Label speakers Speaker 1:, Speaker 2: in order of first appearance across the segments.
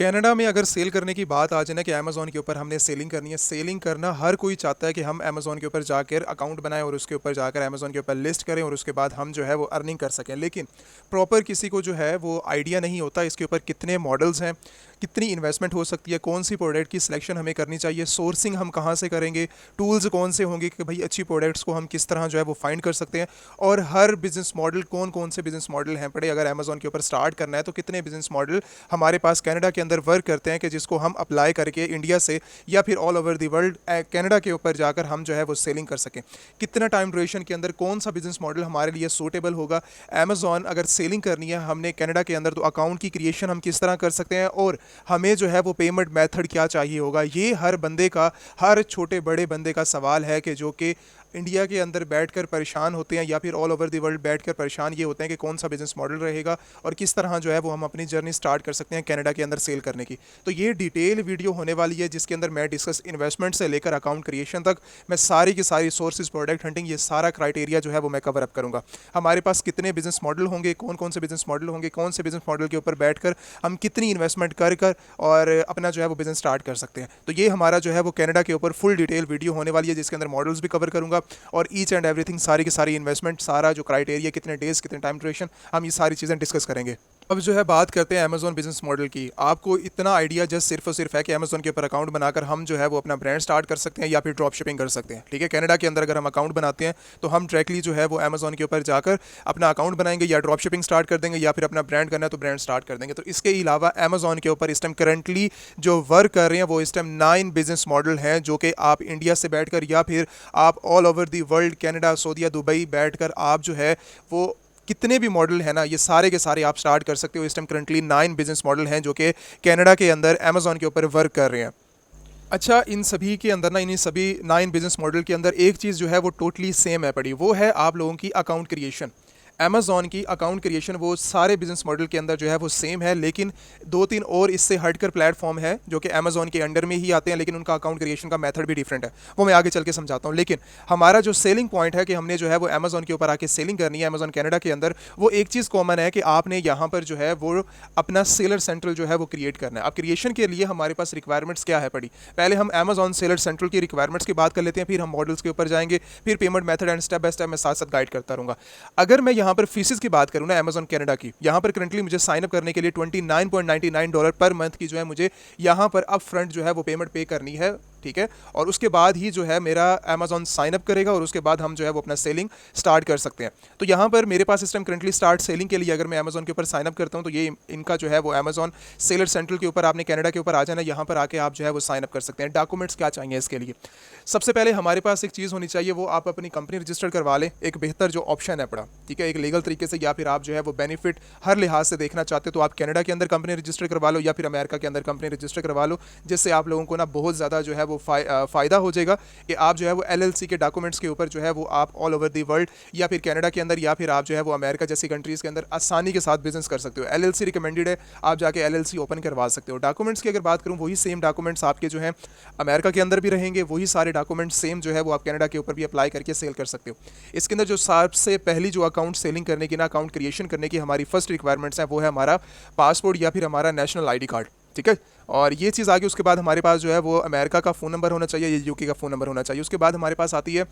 Speaker 1: Canada में अगर cell करने की बात आ जाए ना कि अमेज़न के ऊपर हमने सेलिंग करनी है, सेलिंग करना हर कोई चाहता है कि हम अमेज़न के ऊपर जाकर अकाउंट बनाएं और उसके ऊपर जाकर अमेज़न के ऊपर लिस्ट करें और उसके बाद हम जो है वो अर्निंग कर सकें। लेकिन प्रॉपर किसी को जो है वो आइडिया नहीं होता इसके ऊपर कितने मॉडल्स हैं, कितनी इन्वेस्टमेंट हो सकती है, कौन सी प्रोडक्ट की सिलेक्शन हमें करनी चाहिए, सोर्सिंग हम कहाँ से करेंगे, टूल्स कौन से होंगे कि भाई अच्छी प्रोडक्ट्स को हम किस तरह जो है वो फाइंड कर सकते हैं। और हर बिजनेस मॉडल कौन कौन से बिजनेस मॉडल हैं पड़े, अगर अमेज़न के ऊपर स्टार्ट करना है तो कितने बिजनेस मॉडल हमारे पास कनाडा के अंदर वर्क करते हैं कि जिसको हम अप्लाई करके इंडिया से या फिर all over the world Canada के ऊपर जाकर हम जो है वो सेलिंग कर सकें। कितना टाइम ड्यूरेशन के अंदर कौन सा बिजनेस मॉडल हमारे लिए सूटेबल होगा। अमेज़न अगर सेलिंग करनी है हमने कनाडा के अंदर तो अकाउंट की क्रिएशन हम किस तरह कर सकते हैं और हमें जो है वो पेमेंट मेथड क्या चाहिए होगा। ये हर बंदे का, हर छोटे बड़े बंदे का सवाल है कि जो कि इंडिया के अंदर बैठकर परेशान होते हैं या फिर ऑल ओवर द वर्ल्ड बैठकर परेशान ये होते हैं कि कौन सा बिजनेस मॉडल रहेगा और किस तरह जो है वो हम अपनी जर्नी स्टार्ट कर सकते हैं कनाडा के अंदर सेल करने की। तो ये डिटेल वीडियो होने वाली है जिसके अंदर मैं डिस्कस इन्वेस्टमेंट से लेकर अकाउंट क्रिएशन तक मैं सारी की सारी सोर्सेज, प्रोडक्ट हंटिंग, ये सारा क्राइटेरिया जो है वो मैं कवर अप करूँगा। हमारे पास कितने बिजनेस मॉडल होंगे, कौन कौन से बिजनेस मॉडल होंगे, कौन से बिजनेस मॉडल के ऊपर बैठकर हम कितनी इन्वेस्टमेंट कर कर और अपना जो है वो बिजनेस स्टार्ट कर सकते हैं। तो ये हमारा जो है वो कनाडा के ऊपर फुल डिटेल वीडियो होने वाली है जिसके अंदर मॉडल्स भी कवर करूँगा और ईच एंड एवरीथिंग, सारी की सारी इन्वेस्टमेंट, सारा जो क्राइटेरिया, कितने डेज, कितने टाइम ड्यूरेशन, हम ये सारी चीज़ें डिस्कस करेंगे। अब जो है बात करते हैं अमेज़न बिजनेस मॉडल की। आपको इतना आइडिया जस्ट सिर्फ और सिर्फ है कि अमेज़न के ऊपर अकाउंट बनाकर हम जो है वो अपना ब्रांड स्टार्ट कर सकते हैं या फिर ड्रॉप शिपिंग कर सकते हैं। ठीक है, कनाडा के अंदर अगर हम अकाउंट बनाते हैं तो हम डायरेक्टली जो है वो अमेज़न के ऊपर जाकर अपना अकाउंट बनाएंगे या ड्रॉप शिपिंग स्टार्ट कर देंगे या फिर अपना ब्रांड करना है तो ब्रांड स्टार्ट कर देंगे। तो इसके अलावा अमेज़न के ऊपर इस टाइम करंटली जो वर्क कर रहे हैं वो इस टाइम 9 बिजनेस मॉडल हैं जो कि आप इंडिया से बैठकर या फिर आप all over the world, Canada, सऊदीया, दुबई बैठकर आप जो है वो कितने भी मॉडल है ना ये सारे के सारे आप स्टार्ट कर सकते हो। इस टाइम करंटली 9 बिजनेस मॉडल हैं जो कि कनाडा के अंदर अमेज़न के ऊपर वर्क कर रहे हैं। अच्छा, इन सभी के अंदर ना, इन सभी 9 बिजनेस मॉडल के अंदर एक चीज़ जो है वो टोटली सेम है पड़ी, वो है आप लोगों की अकाउंट क्रिएशन। अमेज़न की अकाउंट क्रिएशन वो सारे बिजनेस मॉडल के अंदर जो है वो सेम है, लेकिन 2-3 और इससे हटकर प्लेटफॉर्म है जो कि अमेज़न के अंडर में ही आते हैं, लेकिन उनका अकाउंट क्रिएशन का मेथड भी डिफरेंट है, वो मैं आगे चल के समझाता हूँ। लेकिन हमारा जो सेलिंग पॉइंट है कि हमने जो है वो अमेज़न के ऊपर आके सेलिंग करनी है अमेज़न कनाडा के अंदर, वो एक चीज़ कॉमन है कि आपने यहाँ पर जो है वो अपना सेलर सेंट्रल जो है वो क्रिएट करना है। अब क्रिएशन के लिए हमारे पास रिक्वायरमेंट्स क्या है पड़ी, पहले हम अमेज़न सेलर सेंट्रल की रिक्वायरमेंट्स की बात कर लेते हैं, फिर हम मॉडल्स के ऊपर जाएंगे, फिर payment method and step by step मैं साथ साथ गाइड करता रहूँगा। अगर मैं यहाँ पर फीसिस की बात करूँ ना अमेज़न कनाडा की, यहाँ पर करंटली मुझे साइन अप करने के लिए $29.99 पर मंथ की जो है मुझे यहाँ पर अप फ्रंट जो है वो पेमेंट पे करनी है। ठीक है, और उसके बाद ही जो है मेरा अमेज़न साइन अप करेगा और उसके बाद हम जो है वो अपना सेलिंग स्टार्ट कर सकते हैं। तो यहाँ पर मेरे पास इस टाइम करंटली स्टार्ट सेलिंग के लिए अगर मैं अमेज़न के ऊपर साइन अप करता हूँ तो ये इनका जो है वो अमेज़न सेलर सेंट्रल के ऊपर आपने कनाडा के ऊपर आ जाना, यहाँ पर आके आप जो है वो साइन अप कर सकते हैं। डॉक्यूमेंट्स क्या चाहिए इसके लिए, सबसे पहले हमारे पास एक चीज़ होनी चाहिए, वो आप अपनी कंपनी रजिस्टर करवा लें। एक बेहतर जो ऑप्शन है पड़ा, ठीक है, एक लीगल तरीके से, या फिर आप जो है वो बेनिफिट हर लिहाज से देखना चाहते हो तो आप कनाडा के अंदर कंपनी रजिस्टर करवा लो या फिर अमेरिका के अंदर कंपनी रजिस्टर करवा लो, जिससे आप लोगों को ना बहुत ज़्यादा जो है वो फ़ायदा हो जाएगा कि आप जो है वो एलएलसी के डॉक्यूमेंट्स के ऊपर जो है वो आप ऑल ओवर दी वर्ल्ड या फिर कनाडा के अंदर या फिर आप जो है वो अमेरिका जैसी कंट्रीज़ के अंदर आसानी के साथ बिजनेस कर सकते हो। एलएलसी रिकमेंडेड है, आप जाके एलएलसी ओपन करवा सकते हो। डॉक्यूमेंट्स की अगर बात करूँ, वही सेम डॉक्यूमेंट्स आपके जो है अमेरिका के अंदर भी रहेंगे, वही सारे डॉक्यूमेंट्स सेम जो है वो आप कनाडा के ऊपर भी अप्लाई करके सेल कर सकते हो। इसके अंदर जो सबसे पहली जो अकाउंट सेलिंग करने की ना, अकाउंट क्रिएशन करने की हमारी फर्स्ट रिक्वायरमेंट्स है वो है हमारा पासपोर्ट या फिर हमारा नेशनल आईडी कार्ड। ठीक है, और ये चीज़ आगे उसके बाद हमारे पास जो है वो अमेरिका का फ़ोन नंबर होना चाहिए, ये यूके का फ़ोन नंबर होना चाहिए। उसके बाद हमारे पास आती है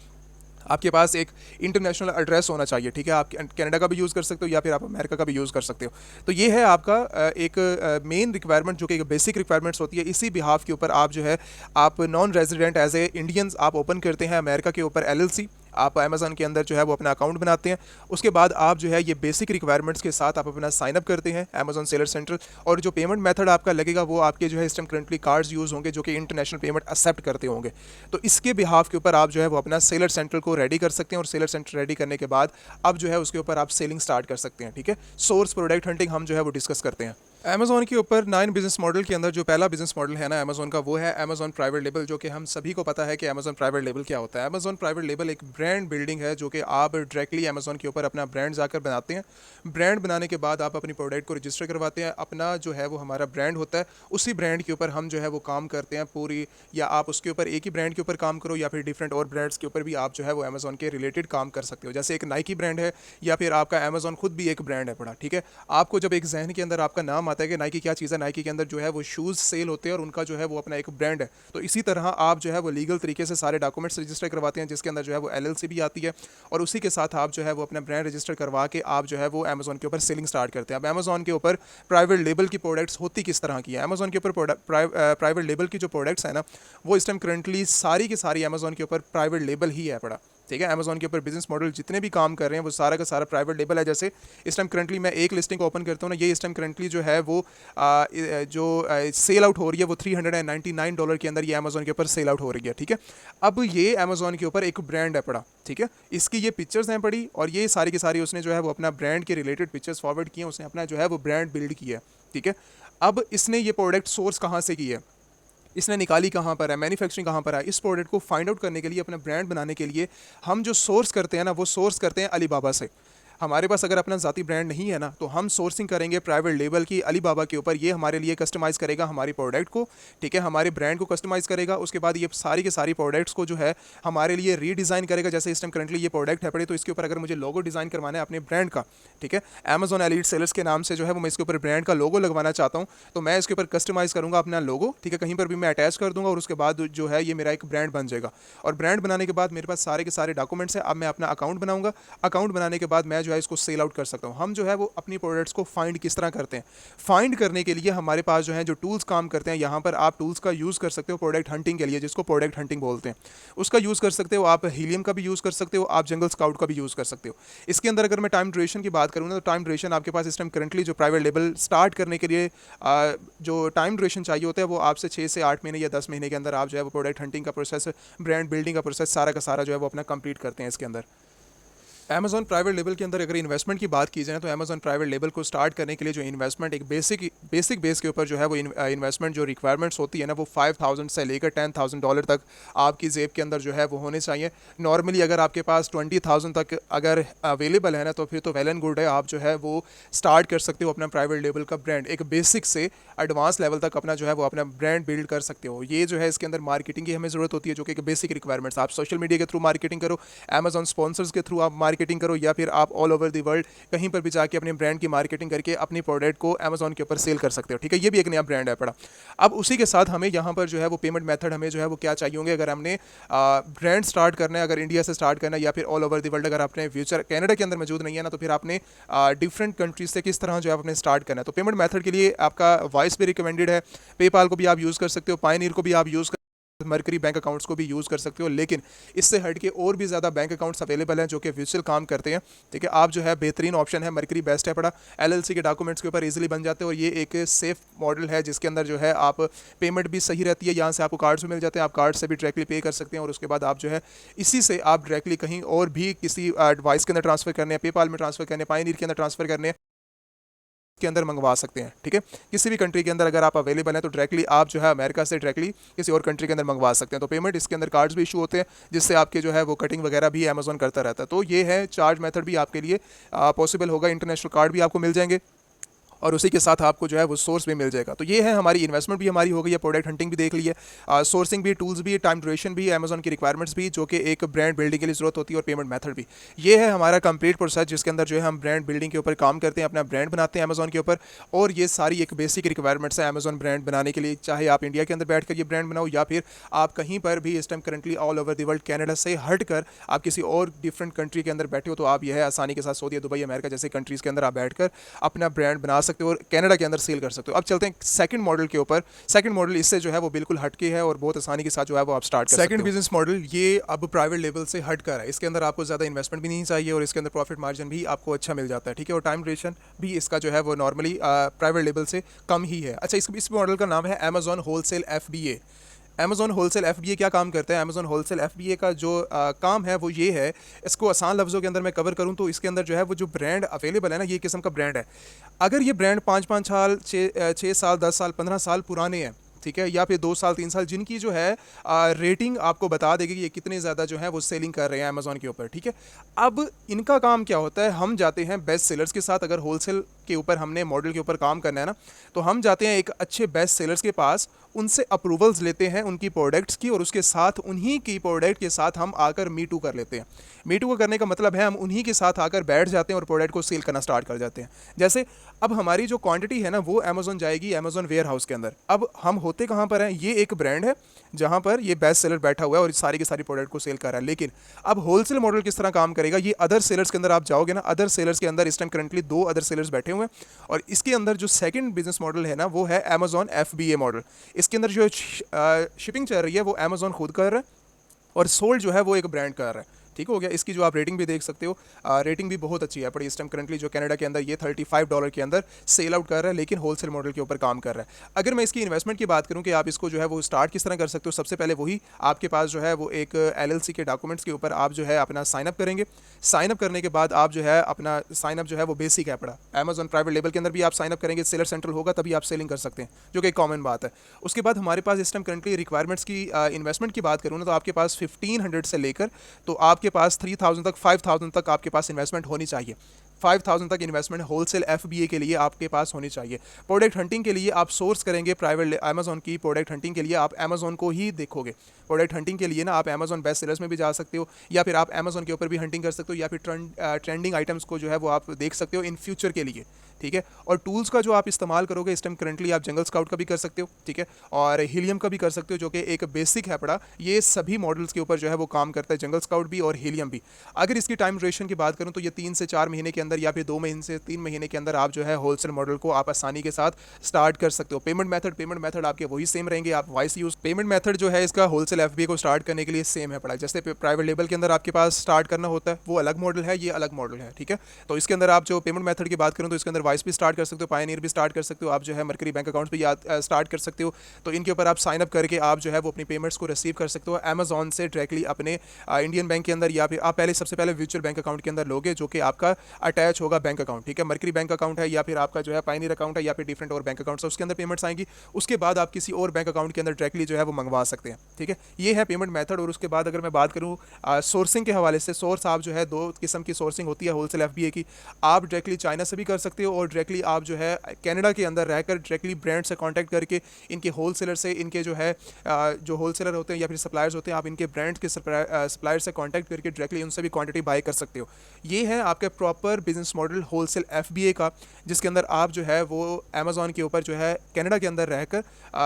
Speaker 1: आपके पास एक इंटरनेशनल एड्रेस होना चाहिए। ठीक है, आप कनाडा का भी यूज़ कर सकते हो या फिर आप अमेरिका का भी यूज़ कर सकते हो। तो ये है आपका एक मेन रिक्वायरमेंट जो कि एक बेसिक रिक्वायरमेंट्स होती है। इसी बिहाफ के ऊपर आप जो है आप non resident as a Indians आप ओपन करते हैं अमेरिका के ऊपर एलएलसी, आप अमेज़न के अंदर जो है वो अपना अकाउंट बनाते हैं। उसके बाद आप जो है ये बेसिक रिक्वायरमेंट्स के साथ आप अपना साइन अप करते हैं अमेज़न सेलर सेंट्रल, और जो पेमेंट मेथड आपका लगेगा वो आपके जो है इस टाइम करंटली कार्ड्स यूज़ होंगे जो कि इंटरनेशनल पेमेंट एक्सेप्ट करते होंगे। तो इसके बिहाफ के ऊपर आप जो है वो अपना सेलर सेंट्रल को रेडी कर सकते हैं और सेलर सेंट्रल रेडी करने के बाद अब जो है उसके ऊपर आप सेलिंग स्टार्ट कर सकते हैं। ठीक है, सोर्स, प्रोडक्ट हंटिंग हम जो है वो डिस्कस करते हैं। अमेज़न के ऊपर 9 बिजनेस मॉडल के अंदर जो पहला बिजनेस मॉडल है ना अमेज़न का, वो है अमेज़न प्राइवेट लेबल, जो कि हम सभी को पता है कि अमेज़न प्राइवेट लेबल क्या होता है। अमेज़न प्राइवेट लेबल एक ब्रांड बिल्डिंग है जो कि आप डायरेक्टली अमेज़न के ऊपर अपना ब्रांड जाकर बनाते हैं। ब्रांड बनाने के बाद आप अपनी प्रोडक्ट को रजिस्टर करवाते हैं, अपना जो है वो हमारा ब्रांड होता है, उसी ब्रांड के ऊपर हम जो है वो काम करते हैं पूरी, या आप उसके ऊपर एक ही ब्रांड के ऊपर काम करो या फिर डिफरेंट और ब्रांड्स के ऊपर भी आप जो है वो अमेज़न के रिलेटेड काम कर सकते हो। जैसे एक नाइकी ब्रांड है या फिर आपका अमेज़न खुद भी एक ब्रांड है बड़ा। ठीक है, आपको जब एक जहन के अंदर आपका नाम काम आता है कि नाइकी क्या चीज़ है। नाइकी के अंदर जो है वो शूज़ सेल होते हैं और उनका जो है वो अपना एक ब्रांड है। तो इसी तरह आप जो है वो लीगल तरीके से सारे डॉक्यूमेंट्स रजिस्टर करवाते हैं, जिसके अंदर जो है वो LLC भी आती है, और उसी के साथ आप जो है वो अपना ब्रांड रजिस्टर करवा के आप जो है वो अमेजोन के ऊपर सेलिंग स्टार्ट करते हैं। अब अमेजोन के ऊपर प्राइवेट लेबल की प्रोडक्ट्स होती किस तरह की है? अमेजोन के ऊपर प्राइवेट लेबल की जो प्रोडक्ट्स है ना, वो इस टाइम करंटली सारी की सारी अमेजोन के ऊपर प्राइवेट लेबल ही है पड़ा। ठीक है, अमेजोन के ऊपर बिजनेस मॉडल जितने भी काम कर रहे हैं वो सारा का सारा प्राइवेट लेबल है। जैसे इस टाइम करंटली मैं एक लिस्टिंग ओपन करता हूँ ना, ये इस टाइम करंटली जो है वो जो सेल आउट हो रही है वो $399 के अंदर ये अमेजोन के ऊपर सेल आउट हो रही है। ठीक है, अब ये अमेजोन के ऊपर एक ब्रांड है पड़ा। ठीक है, इसकी ये पिक्चर्स हैं पड़ी, और ये सारी की सारी उसने जो है वो अपना ब्रांड के रिलेटेड पिक्चर्स फॉरवर्ड किए, उसने अपना जो है वो ब्रांड बिल्ड किया है। ठीक है, अब इसने ये प्रोडक्ट सोर्स कहाँ से की है, इसने निकाली कहाँ पर है, मैन्युफैक्चरिंग कहाँ पर है, इस प्रोडक्ट को फाइंड आउट करने के लिए, अपना ब्रांड बनाने के लिए हम जो सोर्स करते हैं ना, वो सोर्स करते हैं अलीबाबा से। हमारे पास अगर अपना ज़ाती ब्रांड नहीं है ना, तो हम सोर्सिंग करेंगे प्राइवेट लेबल की अलीबाबा के ऊपर। ये हमारे लिए कस्टमाइज़ करेगा हमारी प्रोडक्ट को। ठीक है, हमारे ब्रांड को कस्टमाइज़ करेगा। उसके बाद ये सारी के सारी प्रोडक्ट्स को जो है हमारे लिए रीडिज़ाइन करेगा। जैसे इस टाइम करंटली ये प्रोडक्ट है पड़े, तो इसके ऊपर अगर मुझे लोगो डिज़ाइन करवाना है अपने ब्रांड का, ठीक है, अमेजॉन एलीट सेलर्स के नाम से जो है वो मैं इसके ऊपर ब्रांड का लोगो लगवाना चाहता हूँ, तो मैं इसके ऊपर कस्टमाइज़ करूँगा अपना लोगो। ठीक है, कहीं पर भी मैं अटैच कर दूँगा, और उसके बाद जो है ये मेरा एक ब्रांड बन जाएगा। और ब्रांड बनाने के बाद मेरे पास सारे के सारे डॉक्यूमेंट्स हैं। अब मैं अपना अकाउंट बनाऊँगा। अकाउंट बनाने के बाद मैं जो है इसको सेल आउट कर सकता हूँ। हम जो है वो अपनी प्रोडक्ट्स को फाइंड किस तरह करते हैं? फाइंड करने के लिए हमारे पास जो है जो टूल्स काम करते हैं, यहाँ पर आप टूल्स का यूज़ कर सकते हो प्रोडक्ट हंटिंग के लिए, जिसको प्रोडक्ट हंटिंग बोलते हैं, उसका यूज़ कर सकते हो। आप हीलियम का भी यूज़ कर सकते हो, आप जंगल स्काउट का भी यूज़ कर सकते हो। इसके अंदर अगर मैं टाइम ड्यूरेशन की बात करूँ ना, तो टाइम ड्यूरेशन आपके पास इस टाइम करंटली जो प्राइवेट लेबल स्टार्ट करने के लिए जो टाइम ड्यूरेशन चाहिए होता है, वो आपसे 6 से 8 महीने या 10 महीने के अंदर आप जो है वो प्रोडक्ट हंटिंग का प्रोसेस, ब्रांड बिल्डिंग का प्रोसेस सारा का सारा जो है वो अपना कंप्लीट करते हैं इसके अंदर। अमेजॉन प्राइवेट लेबल के अंदर अगर इन्वेस्टमेंट की बात की जाए, तो अमेजॉन प्राइवेट लेबल को स्टार्ट करने के लिए जो इन्वेस्टमेंट एक बेसिक बेस के ऊपर जो है वो इन्वेस्टमेंट जो रिक्वायरमेंट्स होती है ना, वो $5,000 से लेकर $10,000 तक आपकी जेब के अंदर जो है वो होने चाहिए। नॉर्मली अगर आपके पास 20,000 तक अगर अवेलेबल है ना, तो फिर तो वेल एंड गुड है। आप जो है वो स्टार्ट कर सकते हो अपना प्राइवेट लेबल का ब्रांड, एक बेसिक से एडवांस लेवल तक अपना जो है वो अपना ब्रांड बिल्ड कर सकते हो। ये जो है इसके अंदर मार्केटिंग की हमें ज़रूरत होती है, जो कि एक बेसिक रिक्वायरमेंट्स। आप सोशल मीडिया के थ्रू मार्केटिंग करो, अमेजॉन स्पॉन्सर्स के थ्रू आप मार्केटिंग करो, या फिर आप ऑल ओवर द वर्ल्ड कहीं पर भी जाके अपने ब्रांड की मार्केटिंग करके अपनी प्रोडक्ट को अमेजॉन के ऊपर सेल कर सकते हो। ठीक है, ये भी एक नया ब्रांड है पड़ा। अब उसी के साथ हमें यहाँ पर जो है वो पेमेंट मेथड हमें जो है वो क्या चाहिए होंगे, अगर हमने ब्रांड स्टार्ट करना है, अगर इंडिया से स्टार्ट करना है या फिर ऑल ओवर द वर्ल्ड, अगर आपने फ्यूचर कनाडा के अंदर मौजूद नहीं है ना, तो फिर आपने डिफरेंट कंट्रीज से किस तरह जो है आपने स्टार्ट करना है। तो पेमेंट मेथड के लिए आपका वाइस भी रिकमेंडेड है, पेपाल को भी आप यूज़ कर सकते हो, पायनियर को भी आप यूज़ मरकरी बैंक अकाउंट्स को भी यूज़ कर सकते हो। लेकिन इससे हट के और भी ज़्यादा बैंक अकाउंट्स अवेलेबल हैं जो कि वर्चुअल काम करते हैं। ठीक है, आप जो है बेहतरीन ऑप्शन है, मरकरी बेस्ट है पड़ा। LLC के डॉक्यूमेंट्स के ऊपर इजीली बन जाते हैं, और ये एक सेफ मॉडल है जिसके अंदर जो है आप पेमेंट भी सही रहती है। यहाँ से आपको कार्ड्स भी मिल जाते हैं, आप कार्ड से भी डायरेक्टली पे कर सकते हैं, और उसके बाद आप जो है इसी से आप डायरेक्टली कहीं और भी किसी डिवाइस के अंदर ट्रांसफ़र करने हैं, पेपाल में ट्रांसफ़र करने, पायनियर के अंदर ट्रांसफ़र करने के अंदर मंगवा सकते हैं। ठीक है, किसी भी कंट्री के अंदर अगर आप अवेलेबल हैं, तो डायरेक्टली आप जो है अमेरिका से डायरेक्टली किसी और कंट्री के अंदर मंगवा सकते हैं। तो पेमेंट इसके अंदर कार्ड्स भी इशू होते हैं, जिससे आपके जो है वो कटिंग वगैरह भी अमेजोन करता रहता है। तो ये है चार्ज मेथड भी आपके लिए पॉसिबल होगा, इंटरनेशनल कार्ड भी आपको मिल जाएंगे, और उसी के साथ आपको जो है वो सोर्स भी मिल जाएगा। तो ये है हमारी इन्वेस्टमेंट भी हमारी हो गई है, प्रोडक्ट हंटिंग भी देख ली है, सोर्सिंग भी, टूल्स भी, टाइम ड्यूरेशन भी, अमेजोन की रिक्वायरमेंट्स भी जो कि एक ब्रांड बिल्डिंग के लिए ज़रूरत होती है, और पेमेंट मेथड भी। ये है हमारा कंप्लीट प्रोसेस, जिसके अंदर जो है हम ब्रांड बिल्डिंग के ऊपर काम करते हैं, अपना ब्रांड बनाते हैं अमेजोन के ऊपर। और ये सारी एक बेसिक रिक्वायरमेंट्स है अमेजोन ब्रांड बनाने के लिए, चाहे आप इंडिया के अंदर बैठ कर ये ब्रांड बनाओ, या फिर आप कहीं पर भी इस time currently all over the world Canada से हट कर आप किसी और डिफरेंट कंट्री के अंदर बैठे हो, तो आप यह आसानी के साथ सऊदी, दुबई, अमेरिका जैसे कंट्रीज़ के अंदर आप बैठकर अपना ब्रांड बना सकते हो और कैनेडा के अंदर सेल कर सकते हो। अब चलते हैं सेकंड मॉडल के ऊपर। सेकंड मॉडल इससे जो है वो बिल्कुल हटके है, और बहुत आसानी के साथ जो है वो आप स्टार्ट कर सकते हो। सेकंड बिजनेस मॉडल ये अब प्राइवेट लेवल से हट कर है, इसके अंदर आपको ज़्यादा इन्वेस्टमेंट भी नहीं चाहिए, और इसके अंदर प्रॉफिट मार्जिन भी आपको अच्छा मिल जाता है। ठीक है, और टाइम ड्यूरेशन भी इसका जो है वो नॉर्मली प्राइवेट लेवल से कम ही है। अच्छा, इस मॉडल का नाम है Amazon wholesale FBA। Amazon wholesale FBA क्या काम करता है? अमेजॉन होलसेल FBA का जो काम है वो ये है, इसको आसान लफ्ज़ों के अंदर मैं कवर करूँ तो इसके अंदर जो है वो जो ब्रांड अवेलेबल है ना, ये किस्म का ब्रांड है। अगर ये ब्रांड 5-5 साल, 6 साल, 10 साल, 15 साल पुराने हैं, ठीक है, या फिर 2 साल 3 साल, जिनकी जो है रेटिंग आपको बता देगी कि ये कितने ज़्यादा जो है वो सेलिंग कर रहे हैं अमेज़ॉन के ऊपर, ठीक है। अब इनका काम क्या होता है, हम जाते हैं बेस्ट सेलर्स के साथ, अगर होलसेल के ऊपर हमने मॉडल के ऊपर काम करना है ना, तो हम जाते हैं एक अच्छे बेस्ट सेलर्स के पास, उनसे अप्रूवल्स लेते हैं उनकी प्रोडक्ट्स की, और उसके साथ उन्हीं की प्रोडक्ट के साथ हम आकर मी टू कर लेते हैं। मी टू करने का मतलब है हम उन्हीं के साथ आकर बैठ जाते हैं और प्रोडक्ट को सेल करना स्टार्ट कर जाते हैं। जैसे अब हमारी जो क्वांटिटी है ना वो अमेज़ॉन जाएगी अमेज़ॉन वेयर हाउस के अंदर। अब हम होते कहाँ पर हैं, ये एक ब्रांड है जहाँ पर ये बेस्ट सेलर बैठा हुआ है और सारी की सारी प्रोडक्ट को सेल कर रहा है। लेकिन अब होलसेल मॉडल किस तरह काम करेगा, ये अदर सेलर्स के अंदर आप जाओगे ना, अदर सेलर्स के अंदर इस टाइम करंटली 2 अदर सेलर्स बैठे हुए हैं, और इसके अंदर जो सेकंड बिजनेस मॉडल है ना वो है अमेज़ॉन FBA मॉडल। इसके अंदर जो शिपिंग चल रही है वो अमेज़ॉन खुद कर रहा है, और सोल्ड जो है वो एक ब्रांड कर रहा है। ठीक हो गया। इसकी जो आप रेटिंग भी देख सकते हो, रेटिंग भी बहुत अच्छी है, पर इस टाइम करंटली जो कनाडा के अंदर ये $35 के अंदर सेल आउट कर रहा है, लेकिन होलसेल मॉडल के ऊपर काम कर रहा है। अगर मैं इसकी इन्वेस्टमेंट की बात करूं कि आप इसको जो है वो स्टार्ट किस तरह कर सकते हो, सबसे पहले वही आपके पास जो है वो एक LLC के डॉक्यूमेंट्स के ऊपर आप जो है अपना साइनअप करेंगे। साइनअप करने के बाद आप जो है अपना साइनअप जो है वो बेसिक है पड़ा, अमेज़ॉन प्राइवेट लेबल के अंदर भी आप साइनअप करेंगे, सेलर सेंट्रल होगा तभी आप सेलिंग कर सकते हैं, जो कि एक कॉमन बात है। उसके बाद हमारे पास इस टाइम करंटली रिक्वायरमेंट्स की इन्वेस्टमेंट की बात करूँ ना, तो आपके पास 1500 से लेकर तो आपके पास 3000 तक 5000 तक आपके पास इन्वेस्टमेंट होनी चाहिए। 5000 तक इन्वेस्टमेंट होलसेल FBA के लिए आपके पास होनी चाहिए। प्रोडक्ट हंटिंग के लिए आप सोर्स करेंगे प्राइवेट अमेज़ॉन की, प्रोडक्ट हंटिंग के लिए आप अमेज़ॉन को ही देखोगे। प्रोडक्ट हंटिंग के लिए ना आप अमेज़ॉन बेस्ट सेलर्स में भी जा सकते हो, या फिर आप अमेज़ॉन के ऊपर भी हंटिंग कर सकते हो, या फिर ट्रेंडिंग आइटम्स को जो है वो आप देख सकते हो इन फ्यूचर के लिए। ठीक है, और टूल्स का जो आप इस्तेमाल करोगे इस टाइम करंटली आप जंगल स्काउट का भी कर सकते हो, ठीक है, और हीलियम का भी कर सकते हो, जो कि एक बेसिक है पड़ा। ये सभी मॉडल्स के ऊपर जो है वो काम करता है, जंगल स्काउट भी और हीलियम भी। अगर इसकी टाइम ड्यूरेशन की बात करूँ तो ये 3 से 4 महीने के अंदर, या फिर 2 महीने से 3 महीने के अंदर आप जो है होलसेल मॉडल को आप आसानी के साथ स्टार्ट कर सकते हो। पेमेंट मेथड आपके वही सेम रहेंगे, आप वाइस यूज पेमेंट मेथड जो है इसका होलसेल FBA को स्टार्ट करने के लिए सेम है पड़ा। जैसे प्राइवेट लेबल के अंदर आपके पास स्टार्ट करना होता है, वो अलग मॉडल है, ये अलग मॉडल है, ठीक है। तो इसके अंदर आप जो पेमेंट मेथड की बात करूँ तो इसके अंदर वाइस भी स्टार्ट कर सकते हो, पायनियर भी स्टार्ट कर सकते हो, आप जो है मरकरी बैंक अकाउंट भी स्टार्ट कर सकते हो। तो इनके ऊपर आप साइन अप करके आप जो है वो अपनी पेमेंट्स को रिसीव कर सकते हो अमेज़ॉन से डायरेक्टली अपने इंडियन बैंक के अंदर, या फिर आप पहले सबसे पहले वर्चुअल बैंक अकाउंट के अंदर लोगे, जो कि आपका अटैच होगा बैंक अकाउंट, ठीक है। मरकरी बैंक अकाउंट है, या फिर आपका जो है पायनियर अकाउंट है, या फिर डिफरेंट और बैंक अकाउंट है, उसके अंदर पेमेंट्स आएंगी। उसके बाद आप किसी और बैंक अकाउंट के अंदर डायरेक्टली जो है वो मंगवा सकते हैं, ठीक है। ये है पेमेंट मेथड। और उसके बाद अगर मैं बात करूँ सोर्सिंग के हवाले से, सोर्स आप जो है 2 किस्म की सोर्सिंग होती है होलसेल FBA की। आप डायरेक्टली चाइना से भी कर सकते हो, और डायरेक्टली आप जो है कनाडा के अंदर रहकर डायरेक्टली ब्रांड से कांटेक्ट करके इनके होलसेलर से, इनके जो है जो होलसेलर होते हैं या फिर सप्लायर्स होते हैं, आप इनके ब्रांड के सप्लायर से कांटेक्ट करके डायरेक्टली उनसे भी क्वांटिटी बाय कर सकते हो। ये है आपका proper business model wholesale FBA का, जिसके अंदर आप जो है वो अमेज़ॉन के ऊपर जो है कनाडा के अंदर रहकर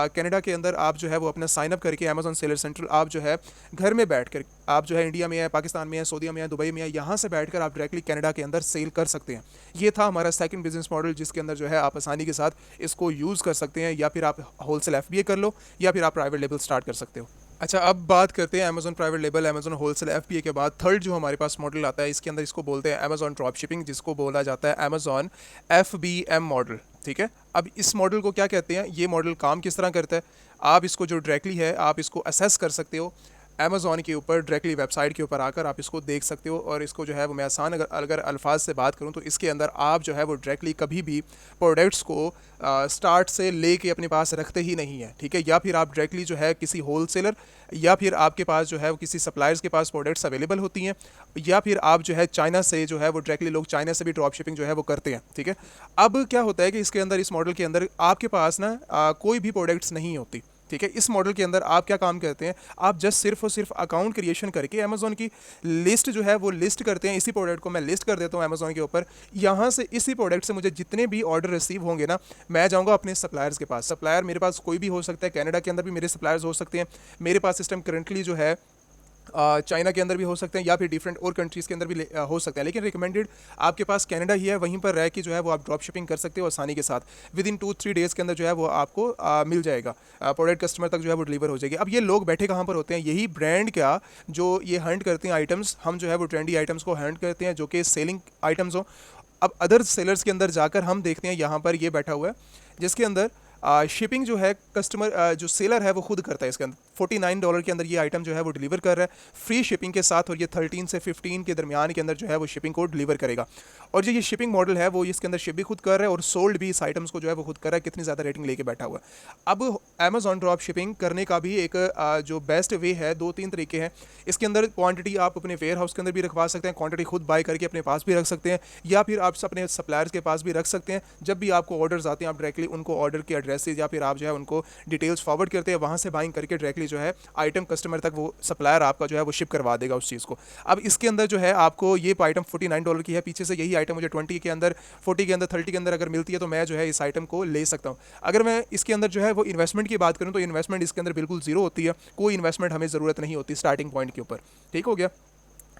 Speaker 1: कनाडा के अंदर आप जो है वो अपना साइन अप करके अमेज़ॉन सेलर सेंट्रल आप जो है घर में बैठकर, आप जो है इंडिया में है, पाकिस्तान में है, सऊदीया में है, दुबई में है, यहाँ से बैठकर आप डायरेक्टली कनाडा के अंदर सेल कर सकते हैं। ये था हमारा सेकंड बिजनेस मॉडल, जिसके अंदर जो है आप आसानी के साथ इसको यूज़ कर सकते हैं, या फिर आप होलसेल FBA कर लो, या फिर आप प्राइवेट लेबल स्टार्ट कर सकते हो। अच्छा, अब बात करते हैं Amazon private label, Amazon wholesale FBA के बाद थर्ड जो हमारे पास मॉडल आता है, इसके अंदर इसको बोलते हैं अमेज़ॉन ड्रॉप शिपिंग, जिसको बोला जाता है अमेज़ॉन FBM मॉडल, ठीक है। अब इस मॉडल को क्या कहते हैं, ये मॉडल काम किस तरह करता है, आप इसको जो डायरेक्टली है आप इसको असेस कर सकते हो अमेज़ॉन के ऊपर, डायरेक्टली वेबसाइट के ऊपर आकर आप इसको देख सकते हो। और इसको जो है वो मैं आसान अगर अल्फाज से बात करूँ तो इसके अंदर आप जो है वो डायरेक्टली कभी भी प्रोडक्ट्स को स्टार्ट से लेके अपने पास रखते ही नहीं है, ठीक है। या फिर आप डायरेक्टली जो है किसी होलसेलर, या फिर आपके पास जो है वो किसी सप्लायर्स के पास प्रोडक्ट्स अवेलेबल होती हैं, या फिर आप जो है चाइना से जो है वो डायरेक्टली लोग चाइना से भी ड्रॉप शिपिंग जो है वो करते हैं, ठीक है। अब क्या होता है कि इसके अंदर, इस मॉडल के अंदर आपके पास ना कोई भी प्रोडक्ट्स नहीं होती, ठीक है। इस मॉडल के अंदर आप क्या काम करते हैं, आप जस्ट सिर्फ और सिर्फ अकाउंट क्रिएशन करके अमेज़ॉन की लिस्ट जो है वो लिस्ट करते हैं। इसी प्रोडक्ट को मैं लिस्ट कर देता हूँ अमेज़ॉन के ऊपर, यहाँ से इसी प्रोडक्ट से मुझे जितने भी ऑर्डर रिसीव होंगे ना, मैं जाऊँगा अपने सप्लायर्स के पास। सप्लायर मेरे पास कोई भी हो सकता है, कनाडा के अंदर भी मेरे सप्लायर्स हो सकते हैं, मेरे पास सिस्टम करंटली जो है चाइना के अंदर भी हो सकते हैं, या फिर डिफरेंट और कंट्रीज़ के अंदर भी हो सकते हैं, लेकिन रिकमेंडेड आपके पास कनाडा ही है। वहीं पर रह के जो है वो आप ड्रॉप शिपिंग कर सकते हो आसानी के साथ। विद इन 2-3 डेज़ के अंदर जो है वो आपको मिल जाएगा, प्रोडक्ट कस्टमर तक जो है वो डिलीवर हो जाएगी। अब ये लोग बैठे कहाँ पर होते हैं, यही ब्रांड का जो ये हंट करते हैं आइटम्स, हम जो है वो ट्रेंडी आइटम्स को हंट करते हैं जो कि सेलिंग आइटम्स हो। अब अदर सेलर्स के अंदर जाकर हम देखते हैं, यहाँ पर ये बैठा हुआ है जिसके अंदर शिपिंग जो है कस्टमर जो सेलर है वो खुद करता है। इसके अंदर $49 के अंदर ये आइटम जो है वो डिलीवर कर रहा है फ्री शिपिंग के साथ, और ये 13 से 15 के दरमियान के अंदर जो है वो शिपिंग को डिलीवर करेगा। और जो ये शिपिंग मॉडल है वो इसके अंदर शिप भी खुद कर रहा है और सोल्ड भी इस आइटम्स को जो है वो खुद कर रहा है। कितनी ज़्यादा रेटिंग लेके बैठा हुआ है। अब अमेजॉन ड्रॉप शिपिंग करने का भी एक जो बेस्ट वे है, 2-3 तरीके हैं। इसके अंदर क्वांटिटी आप अपने वेयर हाउस के अंदर भी रखवा सकते हैं, क्वांटिटी खुद बाय करके अपने पास भी रख सकते हैं, या फिर आप अपने सप्लायर्स के पास भी रख सकते हैं। जब भी आपको ऑर्डर्स आते हैं आप डायरेक्टली उनको ऑर्डर के एड्रेसेस या फिर आप जो है उनको डिटेल्स फॉरवर्ड करते हैं, वहाँ से बाइंग करके डायरेक्टली जो है आइटम कस्टमर तक वो सप्लायर आपका जो है वो शिप करवा देगा उस चीज़ को। अब इसके अंदर जो है आपको ये आइटम $49 की है, पीछे से यही आइटम मुझे 20 के अंदर, 40 के अंदर, 30 के अंदर अगर मिलती है तो मैं जो है इस आइटम को ले सकता हूँ। अगर मैं इसके अंदर जो है वो इन्वेस्टमेंट की बात करूँ तो इन्वेस्टमेंट इसके अंदर बिल्कुल जीरो होती है, कोई इन्वेस्टमेंट हमें ज़रूरत नहीं होती स्टार्टिंग पॉइंट के ऊपर। ठीक हो गया।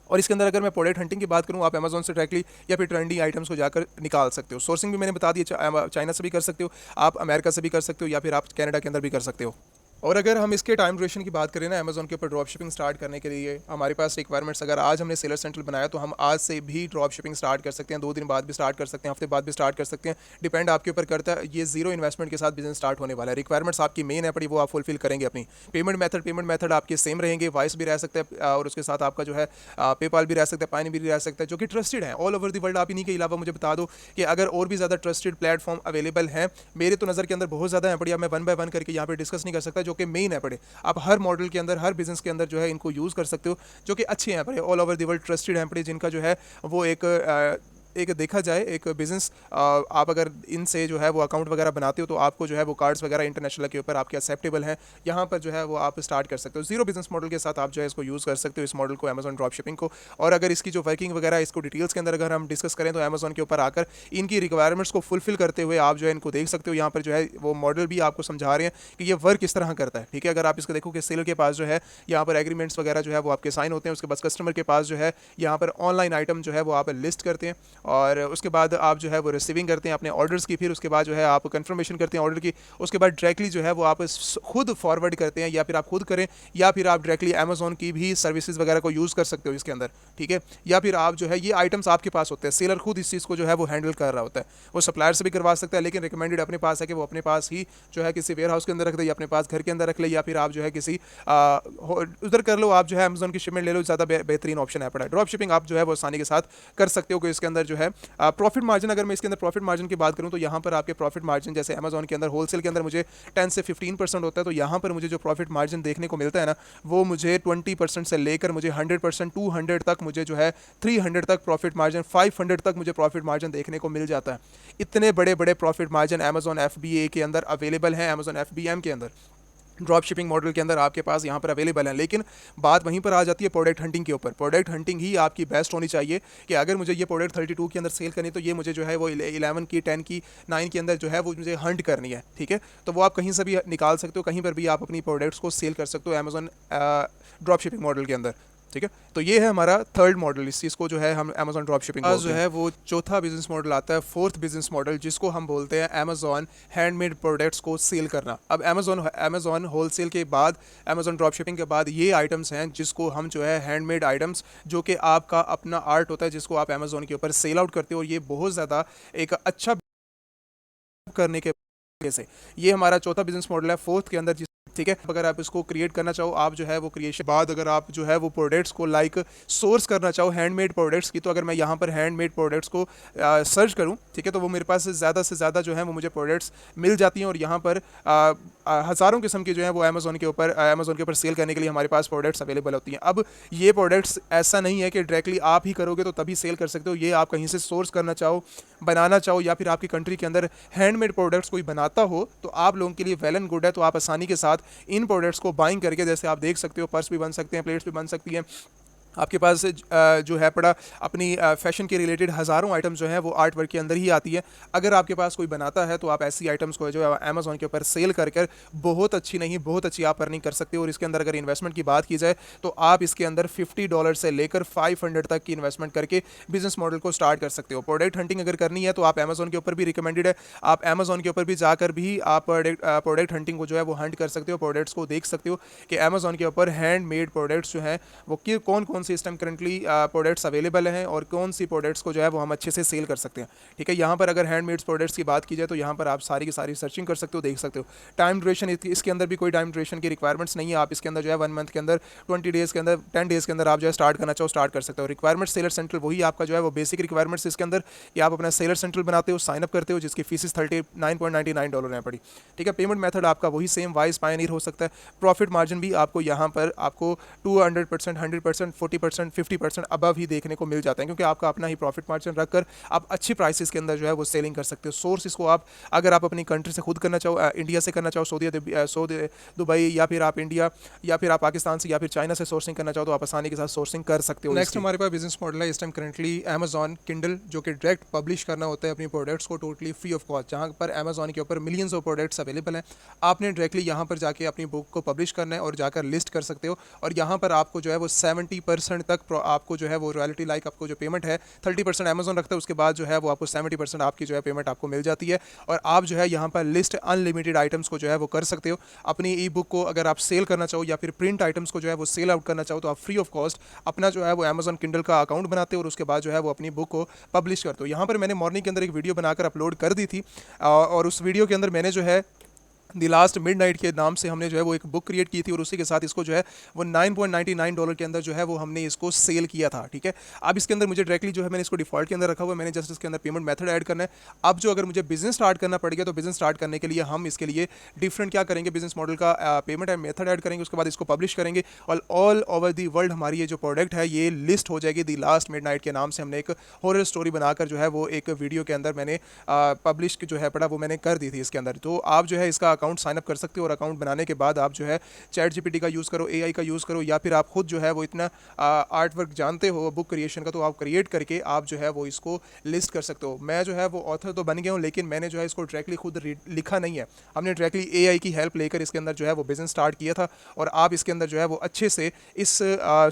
Speaker 1: और इसके अंदर अगर मैं प्रोडक्ट हंटिंग की बात करूँ, आप अमेजोन से डायरेक्टली या फिर ट्रेंडिंग आइटम्स को जाकर निकाल सकते हो। सोर्सिंग भी मैंने बता दिया, चाइना से भी कर सकते हो, आप अमेरिका से भी कर सकते हो, या फिर आप कनाडा के अंदर भी कर सकते हो। और अगर हम इसके टाइम ड्यूरेशन की बात करें ना, अमेजोन के ऊपर ड्रॉप शिपिंग स्टार्ट करने के लिए हमारे पास रिक्वायरमेंट्स, अगर आज हमने सेलर सेंट्रल बनाया तो हम आज से भी ड्रॉप शिपिंग स्टार्ट कर सकते हैं, 2 दिन बाद भी स्टार्ट कर सकते हैं, हफ्ते बाद भी स्टार्ट कर सकते हैं, डिपेंड आपके ऊपर करता है। ये जीरो इन्वेस्टमेंट के साथ बिजनेस स्टार्ट होने वाला है। रिक्वायरमेंट्स आपकी मेन है पड़ी वो आप फुलफिल करेंगे अपनी। पेमेंट मेथड आपके सेम रहेंगे, वॉइस भी रह सकता है और उसके साथ आपका जो है पेपाल भी रह सकता है, पानी भी रह सकता है, जो कि ट्रस्टेड है ऑल ओवर द वर्ल्ड। आप इन्हीं के अलावा मुझे बता दो कि अगर और भी ज़्यादा ट्रस्टेड प्लेटफॉर्म अवेलेबल हैं, मेरे तो नज़र के अंदर बहुत ज़्यादा है पड़ी, अब मैं 1 बाय 1 करके यहाँ पे डिस्कस नहीं कर सकता, जो कि मेन है पड़े। आप हर मॉडल के अंदर, हर बिजनेस के अंदर जो है इनको यूज़ कर सकते हो, जो कि अच्छे हैं पड़े, all over the world trusted हैं पड़े, जिनका जो है वो एक देखा जाए एक बिज़नेस, आप अगर इनसे जो है वो अकाउंट वगैरह बनाते हो तो आपको जो है वो कार्ड्स वगैरह इंटरनेशनल के ऊपर आपके एक्सेप्टेबल हैं, यहाँ पर जो है वो आप स्टार्ट कर सकते हो। जीरो बिजनेस मॉडल के साथ आप जो है इसको यूज़ कर सकते हो, इस मॉडल को, अमेजॉन ड्रॉप शिपिंग को। और अगर इसकी जो वर्किंग वगैरह इसको डिटेल्स के अंदर अगर हम डिस्कस करें तो अमेजॉन के ऊपर आकर इनकी रिक्वायरमेंट्स को फुलफिल करते हुए आप जो है इनको देख सकते हो। यहाँ पर जो है वो मॉडल भी आपको समझा रहे हैं कि ये वर्क किस तरह करता है। ठीक है, अगर आप इसको देखो कि सेलर के पास जो है यहाँ पर एग्रीमेंट्स वगैरह जो है वो आपके साइन होते हैं, उसके बाद कस्टमर के पास जो है यहाँ पर ऑनलाइन आइटम जो है वो आप लिस्ट करते हैं, और उसके बाद आप जो है वो रिसीविंग करते हैं अपने ऑर्डर्स की, फिर उसके बाद जो है आप कंफर्मेशन करते हैं ऑर्डर की, उसके बाद डायरेक्टली जो है वो आप खुद फॉरवर्ड करते हैं, या फिर आप खुद करें, या फिर आप डायरेक्टली अमेजॉन की भी सर्विसेज वगैरह को यूज़ कर सकते हो इसके अंदर। ठीक है, या फिर आप जो है ये आइटम्स आपके पास होते हैं, सेलर खुद इस चीज़ को जो है वो हैंडल कर रहा होता है, वो सप्लायर से भी करवा सकता है, लेकिन रिकमेंडेड अपने पास है कि वो अपने पास ही जो है किसी वेयर हाउस के अंदर रख दे, या अपने पास घर के अंदर रख ले, या फिर आप जो है किसी उधर कर लो, आप जो है अमेजॉन की शिपमेंट ले लो, ज़्यादा बेहतरीन ऑप्शन है पड़ा है। ड्रॉप शिपिंग आप जो है वो आसानी के साथ कर सकते हो कि इसके अंदर जो है प्रॉफिट मार्जिन, अगर मैं इसके अंदर प्रॉफिट मार्जिन की बात करूं तो यहाँ पर आपके प्रॉफिट मार्जिन जैसे अमेजॉन के अंदर होलसेल के अंदर मुझे 10 से 15% होता है, तो यहाँ पर मुझे जो प्रॉफिट मार्जिन देखने को मिलता है ना, वो मुझे 20% से लेकर मुझे 100%, 200 तक, मुझे जो है 300 तक प्रॉफिट मार्जिन, 500 तक मुझे प्रॉफिट मार्जिन देखने को मिल जाता है। इतने बड़े बड़े प्रॉफिट मार्जिन अमेजॉन FBA के अंदर अवेलेबल हैं, अमेजॉन FBM के अंदर, ड्रॉप शिपिंग मॉडल के अंदर आपके पास यहाँ पर अवेलेबल है। लेकिन बात वहीं पर आ जाती है प्रोडक्ट हंटिंग के ऊपर। प्रोडक्ट हंटिंग ही आपकी बेस्ट होनी चाहिए कि अगर मुझे ये प्रोडक्ट 32 के अंदर सेल करनी तो ये मुझे जो है वो 11 की, 10 की, 9 के अंदर जो है वो मुझे हंट करनी है। ठीक है, तो वो आप कहीं से भी निकाल सकते हो, कहीं पर भी आप अपनी प्रोडक्ट्स को सेल कर सकते हो अमेजॉन ड्रॉप शिपिंग मॉडल के अंदर। ठीक है, तो ये है हमारा थर्ड मॉडल, इस चीज़ को जो है हम अमेजॉन ड्रॉप शिपिंग जो है वो चौथा बिजनेस मॉडल आता है, फोर्थ बिजनेस मॉडल, जिसको हम बोलते हैं अमेजॉन हैंडमेड प्रोडक्ट्स को सेल करना। अब अमेजॉन होलसेल के बाद, अमेजॉन ड्रॉप शिपिंग के बाद ये आइटम्स हैं जिसको हम जो है हैंडमेड आइटम्स, जो कि आपका अपना आर्ट होता है, जिसको आप अमेजॉन के ऊपर सेल आउट करते हो, और ये बहुत ज़्यादा एक अच्छा करने के से ये हमारा चौथा बिजनेस मॉडल है फोर्थ के अंदर। ठीक है, अगर आप इसको क्रिएट करना चाहो, आप जो है वो क्रिएशन बाद अगर आप जो है वो प्रोडक्ट्स को लाइक सोर्स करना चाहो हैंडमेड प्रोडक्ट्स की, तो अगर मैं यहाँ पर हैंडमेड प्रोडक्ट्स को सर्च करूँ, ठीक है, तो वो मेरे पास से ज़्यादा जो है वो मुझे प्रोडक्ट्स मिल जाती हैं, और यहाँ पर हज़ारों किस्म की जो है वो अमेजोन के ऊपर सेल करने के लिए हमारे पास प्रोडक्ट्स अवेलेबल होती हैं। अब ये प्रोडक्ट्स ऐसा नहीं है कि डायरेक्टली आप ही करोगे तो तभी सेल कर सकते हो, ये आप कहीं से सोर्स करना चाहो, बनाना चाहो, या फिर आपकी कंट्री के अंदर हैंडमेड प्रोडक्ट्स कोई बनाता हो तो आप लोगों के लिए वेल एंड गुड है, तो आप आसानी के साथ इन प्रोडक्ट्स को बाइंग करके, जैसे आप देख सकते हो, पर्स भी बन सकते हैं, प्लेट्स भी बन सकती हैं, आपके पास जो है पड़ा अपनी फैशन के रिलेटेड हज़ारों आइटम्स जो है वो आर्ट वर्क के अंदर ही आती है। अगर आपके पास कोई बनाता है तो आप ऐसी आइटम्स को जो है अमेजोन के ऊपर सेल कर बहुत अच्छी आप अर्निंग कर सकते हो। और इसके अंदर अगर इन्वेस्टमेंट की बात की जाए तो आप इसके अंदर $50 से लेकर 500 तक की इन्वेस्टमेंट करके बिजनेस मॉडल को स्टार्ट कर सकते हो। प्रोडक्ट हंटिंग अगर करनी है तो आप अमेजोन के ऊपर भी रिकमेंडेड है, आप अमेजोन के ऊपर भी जाकर भी आप प्रोडक्ट हंटिंग को जो है वो हंट कर सकते हो, प्रोडक्ट्स को देख सकते हो कि अमेजोन के ऊपर हैंड मेड प्रोडक्ट्स जो हैं वो कौन कौन कौन सी इस टाइम करंटली प्रोडक्ट्स अवेलेबल हैं और कौन सी प्रोडक्ट्स को जो है वो हम अच्छे से सेल कर सकते हैं। ठीक है, यहाँ पर अगर हैंडमेड्स प्रोडक्ट्स की बात की जाए तो यहाँ पर आप सारी की सारी सर्चिंग कर सकते हो, देख सकते हो। टाइम ड्यूरेशन इसके अंदर भी कोई टाइम ड्यूरेशन की रिक्वायरमेंट्स नहीं है। आप इसके अंदर जो है 1 मंथ के अंदर, 20 डेज़ के अंदर, 10 डेज़ के अंदर आप जो है स्टार्ट करना चाहो स्टार्ट कर सकते हो। रिक्वायरमेंट सेलर सेंट्रल वही आपका जो है वो बेसिक रिक्वायरमेंट्स इसके अंदर कि आप अपना सेलर सेंट्रल बनाते हो, साइनअप करते हो, जिसकी फीसिस $39.99 है पड़ी। ठीक है, पेमेंट मेथड आपका वही सेम वाइज पायनियर हो सकता है। प्रॉफिट मार्जिन भी आपको यहाँ पर आपको 200%, 100%, 40%, 50% अबव ही देखने को मिल जाता है, क्योंकि आपका अपना ही प्रॉफिट मार्जिन रखकर आप अच्छी प्राइसेस के अंदर जो है वो सेलिंग कर सकते हो। सोर्स इसको आप अगर आप अपनी कंट्री से खुद करना चाहो, इंडिया से करना चाहो, सऊदी दुबई, या फिर आप इंडिया, या फिर आप पाकिस्तान से या फिर चाइना से सोर्सिंग करना चाहो तो आप आसानी के साथ सोर्सिंग कर सकते हो। नेक्स्ट हमारे पास बिजनेस मॉडल है इस टाइम करंटली अमेजॉन किंडल, जो कि डायरेक्ट पब्लिश करना होता है अपनी प्रोडक्ट्स को टोटली फ्री ऑफ कॉस्ट, जहाँ पर अमेजॉन के ऊपर मिलियंस ऑफ प्रोडक्ट्स अवेलेबल हैं। आपने डायरेक्टली यहाँ पर जाके अपनी बुक को पब्लिश करना है और जाकर लिस्ट कर सकते हो, और यहाँ पर आपको जो है वो 70% तक आपको जो है वो रॉयल्टी लाइक आपको जो पेमेंट है 30% अमेजॉन रखता है, उसके बाद जो है वो आपको 70% आपकी जो है पेमेंट आपको मिल जाती है। और आप जो है यहाँ पर लिस्ट अनलिमिटेड आइटम्स को जो है वो कर सकते हो। अपनी ई बुक को अगर आप सेल करना चाहो या फिर प्रिंट आइटम्स को जो है वो सेल आउट करना चाहो तो आप फ्री ऑफ कॉस्ट अपना जो है वो अमेजॉन किंडल का अकाउंट बनाते हो और उसके बाद जो है वो अपनी बुक को पब्लिश करते हो। यहाँ पर मैंने मॉर्निंग के अंदर एक वीडियो बनाकर अपलोड कर दी थी, और उस वीडियो के अंदर मैंने जो है दी लास्ट मिडनाइट के नाम से हमने जो है वो एक बुक क्रिएट की थी, और उसी के साथ इसको जो है वो $9.99 के अंदर जो है वो हमने इसको सेल किया था। ठीक है, अब इसके अंदर मुझे डायरेक्टली जो है मैंने इसको डिफॉल्ट के अंदर रखा हुआ है, मैंने जस्ट इसके अंदर पेमेंट मेथड ऐड करना है। अब जो अगर मुझे बिजनेस स्टार्ट करना पड़ेगा तो बिजनेस स्टार्ट करने के लिए हम इसके लिए डिफरेंट क्या करेंगे, बिजनेस मॉडल का पेमेंट एंड मेथड ऐड करेंगे, उसके बाद इसको पब्लिश करेंगे और ऑल ओवर दी वर्ल्ड हमारी ये जो प्रोडक्ट है ये लिस्ट हो जाएगी। दी लास्ट मिडनाइट के नाम से हमने एक हॉरर स्टोरी बनाकर जो है वो एक वीडियो के अंदर मैंने पब्लिश जो है पड़ा वो मैंने कर दी थी इसके अंदर। तो आप जो है इसका अकाउंट साइनअप कर सकते हो, और अकाउंट बनाने के बाद आप जो है चैट जीपीटी का यूज़ करो, एआई का यूज़ करो, या फिर आप खुद जो है वो इतना आर्ट वर्क जानते हो बुक क्रिएशन का, तो आप क्रिएट करके आप जो है वो इसको लिस्ट कर सकते हो। मैं जो है वो ऑथर तो बन गया हूँ, लेकिन मैंने जो है इसको डायरेक्टली खुद लिखा नहीं है, हमने डायरेक्टली एआई की हेल्प लेकर इसके अंदर जो है वो बिजनेस स्टार्ट किया था। और आप इसके अंदर जो है वो अच्छे से इस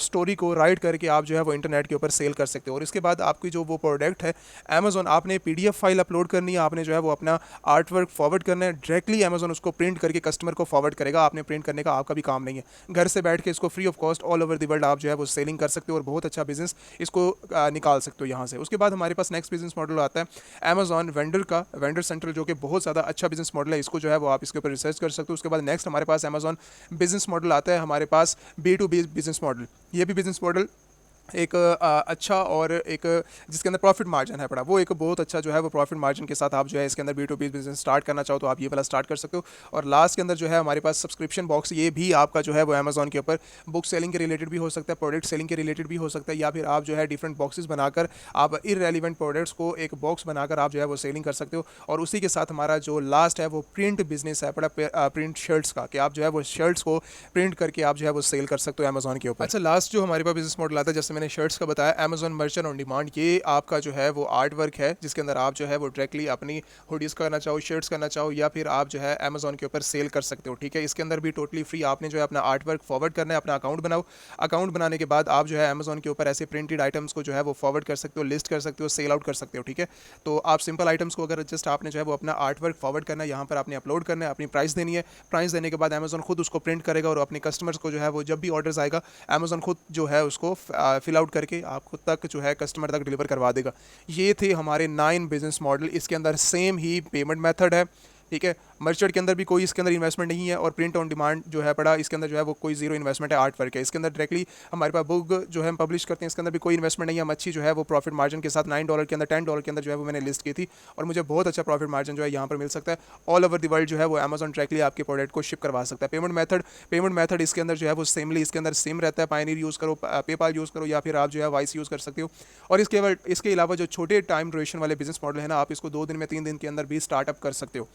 Speaker 1: स्टोरी को राइट करके आप जो है वो इंटरनेट के ऊपर सेल कर सकते हो। और इसके बाद आपकी जो वो प्रोडक्ट है अमेजोन, आपने पीडीएफ फाइल अपलोड करनी है, आपने जो है वो अपना आर्ट वर्क फॉरवर्ड करना है, डायरेक्टली अमेजोन उसको प्रिंट करके कस्टमर को फॉरवर्ड करेगा। आपने प्रिंट करने का आपका भी काम नहीं है, घर से बैठ के इसको free of cost all over the world आप जो है वो सेलिंग कर सकते हो और बहुत अच्छा बिजनेस इसको निकाल सकते हो यहाँ से। उसके बाद हमारे पास नेक्स्ट बिजनेस मॉडल आता है अमेजॉन वेंडर का, वेंडर सेंट्रल, जो कि बहुत ज़्यादा अच्छा बिजनेस मॉडल है, इसको जो है वो आप इसके ऊपर रिसर्च कर सकते हो। उसके बाद नेक्स्ट हमारे पास अमेजॉन बिजनेस मॉडल आता है, हमारे पास B2B बिजनेस मॉडल। ये भी बिजनेस मॉडल एक अच्छा और एक जिसके अंदर प्रॉफिट मार्जिन है पड़ा, वो एक बहुत अच्छा जो है वो प्रॉफिट मार्जिन के साथ आप जो है इसके अंदर B2B बिजनेस स्टार्ट करना चाहो तो आप ये वाला स्टार्ट कर सकते हो। और लास्ट के अंदर जो है हमारे पास सब्सक्रिप्शन बॉक्स, ये भी आपका जो है वो अमेजॉन के ऊपर बुक सेलिंग के रिलेटेड भी हो सकता है, प्रोडक्ट सेलिंग के रिलेटेड भी हो सकता है, या फिर आप जो है डिफरेंट बॉक्सेस बनाकर आप इररेलेवेंट प्रोडक्ट्स को एक बॉक्स बनाकर आप जो है वो सेलिंग कर सकते हो। और उसी के साथ हमारा जो लास्ट है वो प्रिंट बिजनेस है पड़ा, प्रिंट शर्ट्स का, कि आप जो है वो शर्ट्स को प्रिंट करके आप जो है वो सेल कर सकते हो अमेजॉन के ऊपर। अच्छा, लास्ट जो हमारे पास बिजनेस मॉडल आता है, जैसे मैंने शर्ट्स का बताया, अमेजॉन मर्चेंट ऑन डिमांड, ये आपका जो है वो आर्ट वर्क है, जिसके अंदर आप जो है वो डायरेक्टली अपनी हुडीज़ करना चाहो, शर्ट्स करना चाहो, या फिर आप जो है अमेजॉन के ऊपर सेल कर सकते हो। ठीक है, इसके अंदर भी टोटली फ्री, आपने जो है अपना आर्ट वर्क फॉरवर्ड करना है, अपना अकाउंट बनाओ, अकाउंट बनाने के बाद आप जो है अमेजॉन के ऊपर ऐसे प्रिंटेड आइटम्स को जो है वो फॉरवर्ड कर सकते हो, लिस्ट कर सकते हो, सेल आउट कर सकते हो। ठीक है, तो आप सिंपल आइटम्स को अगर जस्ट आपने जो है वो अपना आर्ट वर्क फॉरवर्ड करना है, यहाँ पर आपने अपलोड करना है, अपनी प्राइस देनी है, प्राइस देने के बाद अमेजॉन खुद उसको प्रिंट करेगा और अपने कस्टमर्स को जो है वो जब भी ऑर्डर्स आएगा अमेजॉन खुद जो है उसको फिल आउट करके आप खुद तक जो है कस्टमर तक डिलीवर करवा देगा। ये थे हमारे 9 बिजनेस मॉडल। इसके अंदर सेम ही पेमेंट मेथड है। ठीक है, मर्चेंट के अंदर भी कोई इसके अंदर इन्वेस्टमेंट नहीं है, और प्रिंट ऑन डिमांड जो है पड़ा, इसके अंदर जो है वो कोई जीरो इन्वेस्टमेंट है, आर्ट वर्क है। इसके अंदर डायरेक्टली हमारे पास बुक जो है हम पब्लिश करते हैं, इसके अंदर भी कोई इन्वेस्टमेंट नहीं है, हम अच्छी जो है वो प्रॉफिट मार्जिन के साथ $9 के अंदर, $10 के अंदर जो है वो मैंने लिस्ट की थी, और मुझे बहुत अच्छा प्रॉफिट मार्जिन जो है यहाँ पर मिल सकता है। ऑल ओवर द वर्ल्ड जो है वो अमेजॉन डायरेक्टली आपके प्रोडक्ट को शिप करवा सकता है। पेमेंट मेथड इसके अंदर जो है वो सेमली इसके अंदर सेम रहता है, पायनियर यूज़ करो, पेपाल यूज़ करो, या फिर आप जो है वाइस यूज़ कर सकते हो। और इसके अलावा जो छोटे टाइम ड्यूरेशन वाले बिजनेस मॉडल है ना, आप इसको 2 दिन में 3 दिन के अंदर भी स्टार्टअप कर सकते हो।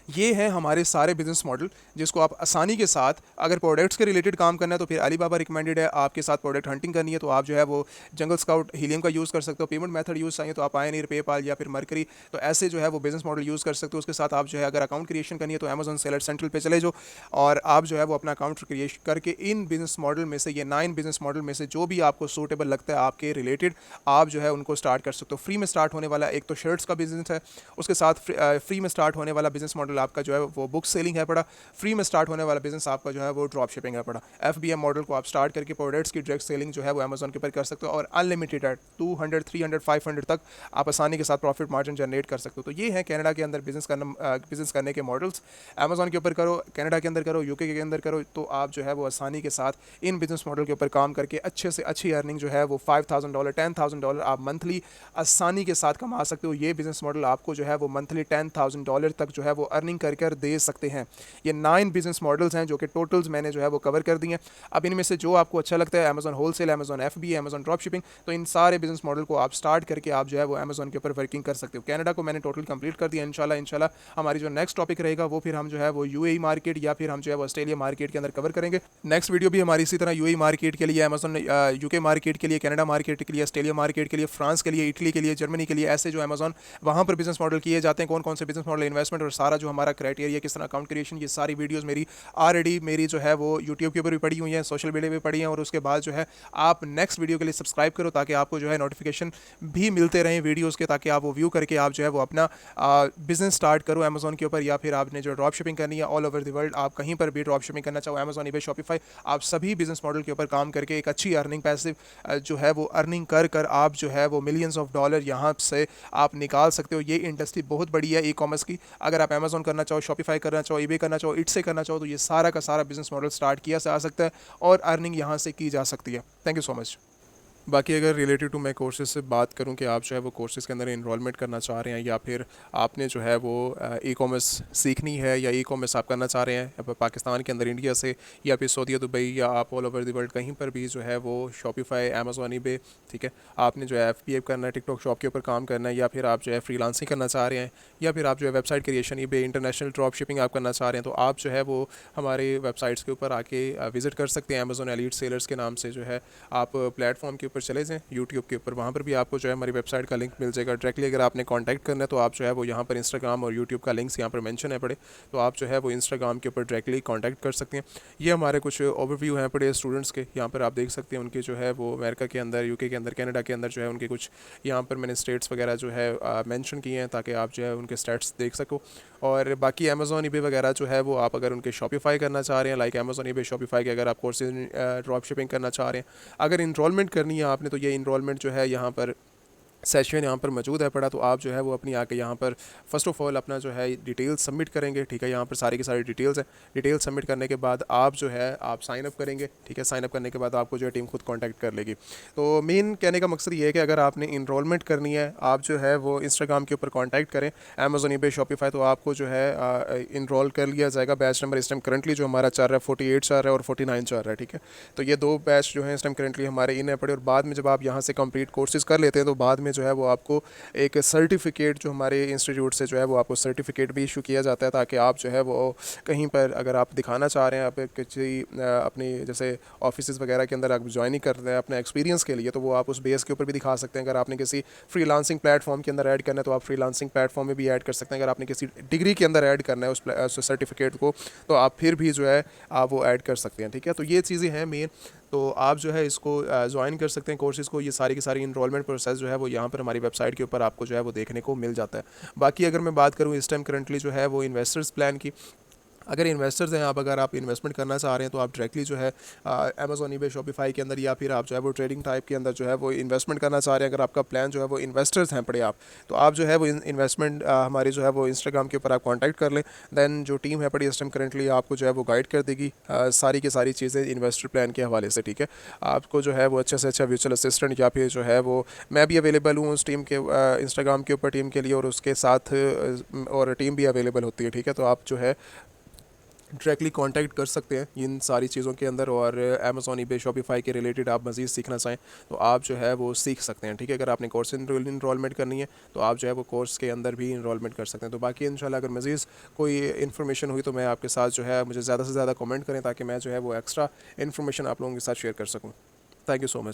Speaker 1: ये हैं हमारे सारे बिजनेस मॉडल, जिसको आप आसानी के साथ, अगर प्रोडक्ट्स के रिलेटेड काम करना है तो फिर अलीबाबा रिकमेंडेड है, आपके साथ प्रोडक्ट हंटिंग करनी है तो आप जो है वो जंगल स्काउट, हीलियम का यूज़ कर सकते हो। पेमेंट मेथड यूज़ चाहिए तो आप पायनियर, पेपाल या फिर मरकरी, तो ऐसे जो है वो बिजनेस मॉडल यूज़ कर सकते हो। उसके साथ आप जो है अगर अकाउंट क्रिएशन करनी है तो अमेजॉन सेलर सेंट्रल पे चले जाओ, और आप जो है वो अपना अकाउंट क्रिएट करके इन बिजनेस मॉडल में से, ये 9 बिजनेस मॉडल में से जो भी आपको सूटेबल लगता है आपके रिलेटेड, आप जो है उनको स्टार्ट कर सकते हो। फ्री में स्टार्ट होने वाला एक तो शर्ट्स का बिजनेस है, उसके साथ फ्री में स्टार्ट होने वाला बिजनेस मॉडल आपका जो है वो बुक सेलिंग है पड़ा, फ्री में स्टार्ट होने वाला बिजनेस आपका जो है वो ड्रॉप शिपिंग है पड़ा। FBM मॉडल को आप स्टार्ट करके प्रोडक्ट्स की डायरेक्ट सेलिंग जो है वो अमेजोन के ऊपर कर सकते हो और अनलिमिटेड है 200 300 500 तक आप आसानी के साथ प्रॉफिट मार्जिन जनरेट कर सकते हो। तो ये है कनाडा के अंदर बिजनेस करने के मॉडल्स। अमेजोन के ऊपर करो, कनाडा के अंदर करो, यूके के अंदर करो, तो आप जो है वो आसानी के साथ इन बिजनेस मॉडल के ऊपर काम करके अच्छे से अच्छी अर्निंग जो है वो $5,000 $10,000 आप मंथली आसानी के साथ कमा सकते हो। ये बिजनेस मॉडल आपको जो है वो मंथली $10,000 तक जो है वो अर्निंग कर दे सकते हैं। ये 9 बिजनेस मॉडल्स हैं जो कि टोटल्स मैंने जो है वो कवर कर दिए हैं। अब इनमें से जो आपको अच्छा लगता है, Amazon wholesale, Amazon FBA, Amazon drop shipping, तो इन सारे बिजनेस मॉडल को आप स्टार्ट करके आप जो है वो अमेजोन के ऊपर वर्किंग कर सकते हो। कनाडा को मैंने टोटल कंप्लीट कर दिया। इंशाल्लाह हमारी जो नेक्स्ट टॉपिक रहेगा वो फिर हम जो है वो UAE मार्केट या फिर हम जो है वो ऑस्ट्रेलिया मार्केट के अंदर कवर करेंगे। नेक्स्ट वीडियो भी हमारी इसी तरह UAE मार्केट के लिए, अमेजोन UK मार्केट के लिए, कनाडा मार्केट के लिए, ऑस्ट्रेलिया मार्केट के लिए, फ्रांस के लिए, इटली के लिए, जर्मनी के लिए, ऐसे जो अमेजोन वहाँ पर बिजनेस मॉडल किए जाते हैं, कौन कौन से बिजनेस मॉडल, इन्वेस्टमेंट और सारा जो हमारा क्राइटेरिया किस तरह अकाउंट क्रिएशन, ये सारी वीडियोस मेरी ऑलरेडी मेरी जो है वो यूट्यूब के ऊपर भी पड़ी हुई हैं, सोशल मीडिया पे पड़ी हैं। और उसके बाद जो है आप नेक्स्ट वीडियो के लिए सब्सक्राइब करो ताकि आपको जो है नोटिफिकेशन भी मिलते रहें वीडियोज़ के, ताकि आप वो व्यू करके आप जो है वो अपना बिजनेस स्टार्ट करो अमेजोन के ऊपर। या फिर आपने जो ड्रॉप शिपिंग करनी है ऑल ओवर द वर्ल्ड, आप कहीं पर भी ड्रॉप शिपिंग करना चाहो, अमेजोन, ईबे, शॉपिफाई, आप सभी बिजनेस मॉडल के ऊपर काम करके एक अच्छी अर्निंग पैसिव जो है वो अर्निंग कर आप जो है वो मिलियंस ऑफ डॉलर यहाँ से आप निकाल सकते हो। ये इंडस्ट्री बहुत बड़ी है ई कॉमर्स की। अगर आप अमेजोन करना चाहो, शॉपिफाई करना चाहो, ईबे करना चाहो, इट से करना चाहो, तो ये सारा का सारा बिजनेस मॉडल स्टार्ट किया जा सकता है और अर्निंग यहाँ से की जा सकती है। Thank you so much. बाकी अगर रिलेटेड टू मैं कोर्सेज से बात करूं कि आप जो है वो कोर्सेज़ के अंदर इनरोलमेंट करना चाह रहे हैं या फिर आपने जो है वो ई कॉमर्स सीखनी है या ई कॉमर्स आप करना चाह रहे हैं पाकिस्तान के अंदर, इंडिया से, या फिर सऊदी, दुबई, या आप ऑल ओवर द वर्ल्ड कहीं पर भी जो है वो शॉपिफाई, अमेजोन, ईबे, ठीक है, आपने जो है FBA करना है, टिकटॉक शॉप के ऊपर काम करना है, या फिर आप जो है फ्रीलांसिंग करना चाह रहे हैं, या फिर आप जो है website creation, eBay, international drop shipping आप करना चाह रहे हैं, तो आप जो है वो हमारे वेबसाइट्स के ऊपर आके विज़िट कर सकते हैं। अमेजोन एलीट सेलर्स के नाम से जो है आप प्लेटफॉर्म के ऊपर चले जाएँ यूट्यूब के ऊपर, वहाँ पर भी आपको जो है हमारी वेबसाइट का लिंक मिल जाएगा। डायरेक्टली अगर आपने कांटेक्ट करना है तो आप जो है वो यहाँ पर इंस्टाग्राम और यूट्यूब का लिंक्स यहाँ पर मेंशन है पड़े, तो आप जो है वो इंस्टाग्राम के ऊपर डायरेक्टली कांटेक्ट कर सकते हैं। ये हमारे कुछ ओवरव्यू हैं पड़े स्टूडेंट्स के, यहाँ पर आप देख सकते हैं उनके जो है वो अमेरिका के अंदर, UK के अंदर, कनाडा के अंदर जो है उनके कुछ यहाँ पर मैंने स्टेट्स वगैरह जो है मेंशन किए हैं ताकि आप जो है उनके स्टेट्स देख सको। और बाकी अमेजोन, ईबे वगैरह जो है वो आप अगर उनके शॉपिफाई करना चाह रहे हैं, लाइक अमेजोन, ईबे, शॉपिफाई के अगर आप कोर्सेज ड्रॉप शिपिंग करना चाह रहे हैं, अगर इनरोलमेंट करनी है आपने, तो ये इनरोलमेंट जो है यहाँ पर सेशन यहाँ पर मौजूद है पड़ा, तो आप जो है वो अपनी आके यहाँ पर फ़र्स्ट ऑफ ऑल अपना जो है डिटेल्स सबमिट करेंगे, ठीक है, यहाँ पर सारी की सारी डिटेल्स हैं। डिटेल्स सबमिट करने के बाद आप जो है आप साइन अप करेंगे, ठीक है, साइन अप करने के बाद आपको जो है टीम खुद कांटेक्ट कर लेगी। तो मेन कहने का मकसद ये है कि अगर आपने इनरोलमेंट करनी है, आप जो है वो इंस्टाग्राम के ऊपर कॉन्टैक्ट करें, अमेजोन, ईबे, शॉपिफाई, तो आपको जो है इनरोल कर लिया जाएगा। बैच नंबर इस टाइम करंटली जो हमारा चल रहा है 48 चल रहा है और 49 चल रहा है, ठीक है। तो ये 2 बैच जो है इस टाइम करंटली हमारे इन है पड़े, और बाद में जब आप यहाँ से कंप्लीट कोर्सेज कर लेते हैं तो बाद में जो है वो आपको एक सर्टिफिकेट जो हमारे इंस्टीट्यूट से जो है वो आपको सर्टिफिकेट भी इशू किया जाता है, ताकि आप जो है वो कहीं पर अगर आप दिखाना चाह रहे हैं, आप किसी अपनी जैसे ऑफिस वगैरह के अंदर आप ज्वाइनिंग कर रहे हैं अपने एक्सपीरियंस के लिए, तो वो आप उस बेस के ऊपर भी दिखा सकते हैं। अगर आपने किसी फ्रीलांसिंग प्लेटफॉर्म के अंदर ऐड करना है तो आप फ्रीलांसिंग प्लेटफॉर्म में भी ऐड कर सकते हैं। अगर आपने किसी डिग्री के अंदर ऐड करना है उस सर्टिफिकेट को, तो आप फिर भी जो है आप वो ऐड कर सकते हैं, ठीक है। तो ये चीज़ें हैं मेन, तो आप जो है इसको ज्वाइन कर सकते हैं कोर्सेज़ को। ये सारी की सारी इनरोलमेंट प्रोसेस जो है वो यहाँ पर हमारी वेबसाइट के ऊपर आपको जो है वो देखने को मिल जाता है। बाकी अगर मैं बात करूँ इस टाइम करंटली जो है वो इन्वेस्टर्स प्लान की, अगर इन्वेस्टर्स हैं आप, अगर आप इन्वेस्टमेंट करना चाह रहे हैं तो आप डायरेक्टली जो है अमेजोन, ईबे, शॉपिफाई के अंदर, या फिर आप जो है वो ट्रेडिंग टाइप के अंदर जो है वो इन्वेस्टमेंट करना चाह रहे हैं, अगर आपका प्लान जो है वो इन्वेस्टर्स हैं पड़े आप, तो आप जो है वो इन्वेस्टमेंट हमारी जो है वो इंस्टाग्राम के ऊपर आप कॉन्टैक्ट कर लें। दैन जो टीम है पड़ी इस टाइम करंटली आपको जो है वो गाइड कर देगी सारी की सारी चीज़ें इन्वेस्टर प्लान के हवाले से, ठीक है। आपको जो है वो अच्छे से अच्छा वर्चुअल असिस्टेंट, या फिर जो है वो मैं भी अवेलेबल हूँ उस टीम के इंस्टाग्राम के ऊपर टीम के लिए, और उसके साथ और टीम भी अवेलेबल होती है, ठीक है। तो आप जो है डायरेक्टली कांटेक्ट कर सकते हैं इन सारी चीज़ों के अंदर। और अमेजोन, ईबे, शॉपिफाई के रिलेटेड आप मज़ीद सीखना चाहें तो आप जो है वो सीख सकते हैं, ठीक है। अगर आपने कोर्स इनरोलमेंट करनी है तो आप जो है वो कोर्स के अंदर भी इनरोलमेंट कर सकते हैं। तो बाकी इंशाल्लाह अगर मज़ीद कोई इन्फॉर्मेशन हुई तो मैं आपके साथ जो है मुझे ज़्यादा से ज़्यादा कमेंट करें ताकि मैं जो है वो एक्स्ट्रा इन्फॉर्मेशन आप लोगों के साथ शेयर कर सकूँ। Thank you so much.